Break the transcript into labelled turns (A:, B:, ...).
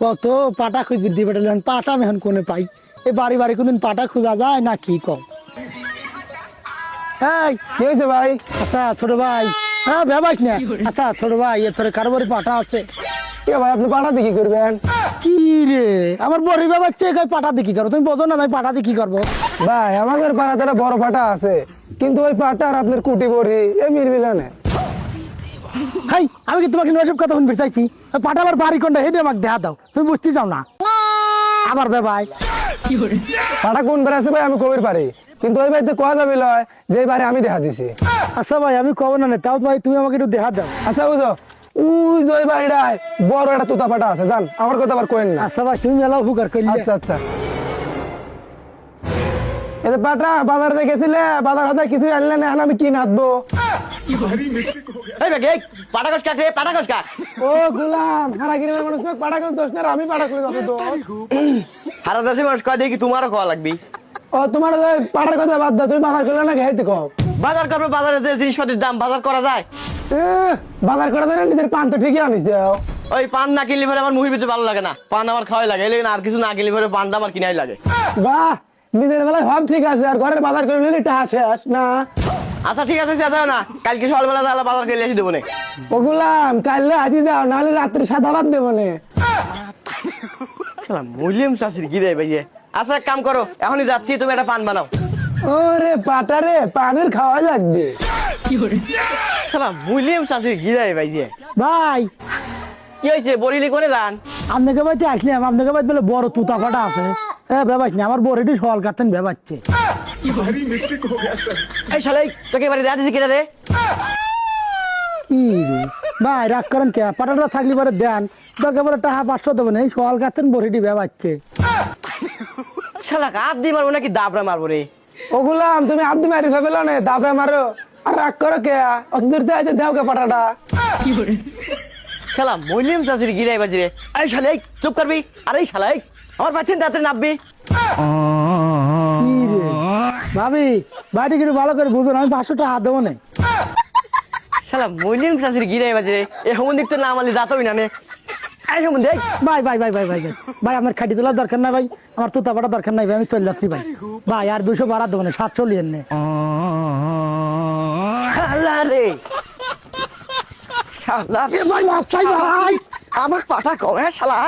A: কত পাটা খুঁজবি দিবে পাটা আমি এখন কোনে পাই এই বাড়ি বাড়ি কোনদিন পাটা খোঁজা যায় না কি কম। এই
B: কি হয়েছে ভাই?
A: আচ্ছা ছোট ভাই, হ্যাঁ ভেবাইস না। আচ্ছা ছোট ভাই এর তোর কারো বাড়ি পাটা আছে?
B: কে ভাই, আপনি পাঠাতে কি করবেন?
A: কি রে আমার বড়ি ভেবাচ্ছে পাটা দিয়ে কি করবো? তুমি বোঝো না আমি পাটা দিয়ে কি করবো?
B: ভাই আমাদের পাড়াতে একটা বড় পাটা আছে, কিন্তু ওই পাটা আর আপনার কুটি বড়ি এ মিলবিলা না।
A: হাই আমি কি তোমাকে ওইসব কথা শুনতে চাইছি? ওই পাটা আমার বাড়ি কোনটা হেঁটে আমাকে দেখা দাও, তুমি বুঝতে চাও না আমার বেবাই।
B: পাটা কোন বাড়ি আছে ভাই আমি কবির পারি, কিন্তু ওই বাড়িতে কোয়া যাবে লয় যে বাড়ি আমি দেখা দিছি।
A: আচ্ছা ভাই আমি কব না তাও ভাই তুমি আমাকে একটু দেখা দাও।
B: আচ্ছা বুঝো, ওই যে ওই বাড়িটায় বড় একটা তুতা পাটা আছে, জান আমার কথা আবার কোয়েন না।
A: আচ্ছা ভাই তুমি মেলা উপকার করলে।
B: আচ্ছা আচ্ছা, এই যে পাটা বাজারে গেছিলে, বাজার হাতে কিছু আনলে না, এখন আমি কি নাচবো?
C: এই বেগে পাটা কস কাট রে, পাটা কস কাট।
B: ও গোলাম, সারা গ্রামের মানুষ পাটা করে দোষ না, আর আমি পাটা করে দোষ দোষ।
C: সারা দেশে মানুষ কয় দেখি তোমারও খাওয়া লাগবি।
B: ও তোমার ওই পাটার কথা বাদ দাও, তুমি বাজার করলে না খাইতে কও।
C: বাজার করবে, বাজারে যে জিনিসপাতির দাম বাজার করা যায়।
B: বাজার করে দেন, নিজের পান তো ঠিকই আনিছে।
C: ওই পান না কিনলে পরে আমার মুহির ভিতরে ভালো লাগে না, পান আমার খাওয়াই লাগে, এই আর কিছু না কিনলে পরে পানটা আমার কিনাই লাগে।
B: বাহ, নিজের বেলায় ভাব ঠিক আছে, আর ঘরের বাজার করে নিলে টাকা শেষ না।
C: আচ্ছা ঠিক আছে যাও না, কালকে সকালবেলা তাহলে বাজার করে এসে দেবো নে।
B: ও গোলাম, কাইলে আজি যাও, নাহলে রাত্রে সাদা ভাত দেবো নে।
C: মুলিয়াম চাষির গিরে ভাইয়ে। আচ্ছা এক কাম করো, এখনই যাচ্ছি, তুমি একটা পান বানাও।
B: ওরে পাটারে, পানের খাওয়া লাগবে।
C: মুলিয়াম চাষির গিরে ভাইয়ে।
A: ভাই
C: কি হয়েছে, বরিলি করে যান?
A: আপনাকে বাড়িতে আসলাম, আপনাকে বাড়িতে বলে বড় তুতা পাটা আছে। হ্যাঁ ভেবাইস না আমার বড়িটি সল কাতেন ভেবাচ্ছে।
C: এই শালাই তোকে এবারে দেয়া দিছি কিনা রে?
A: কি রে ভাই রাগ করেন কে? পাটাটা থাকলে পরে দেন, দরকার বলে টাকা 500 দেবেন, এই সল কাতেন বড়িটি ভেবাচ্ছে।
C: শালা হাত দিয়ে মারবো নাকি দাবড়া মারবো রে?
B: ও গোলাম, তুমি আব্দি মারি ফেলো না, তারপরে মারো। আর রাগ করো কে? অত দূরতে আছে, দেও কে পাটাটা।
C: শালা মুলিয়াম চাষির গিরে বাজি রে। এই শালাই চুপ করবি। আরে শালাই আমার পাচ্ছেন তাড়াতাড়ি নাববি।
A: কি রে ভাবি বাড়ি কিন্তু ভালো করে বুঝুন, আমি 500 টাকা দেবো না।
C: শালা মুলিয়াম চাষির গিরে বাজি রে। এ সমন দেখতে না আমালি যাতই না নে। এই সমন দেখ।
A: ভাই ভাই ভাই ভাই ভাই ভাই ভাই আপনার খাটি তোলার দরকার নাই ভাই, আমার তুতা পাটা দরকার নাই ভাই, আমি চলে যাচ্ছি ভাই। ভাই আর 200 বাড়া দেবো না, 700 লিয়েন নে।
C: শালা রে। শালা
A: ভাই মাছ চাই ভাই।
C: আমার পাটা কমে শালা।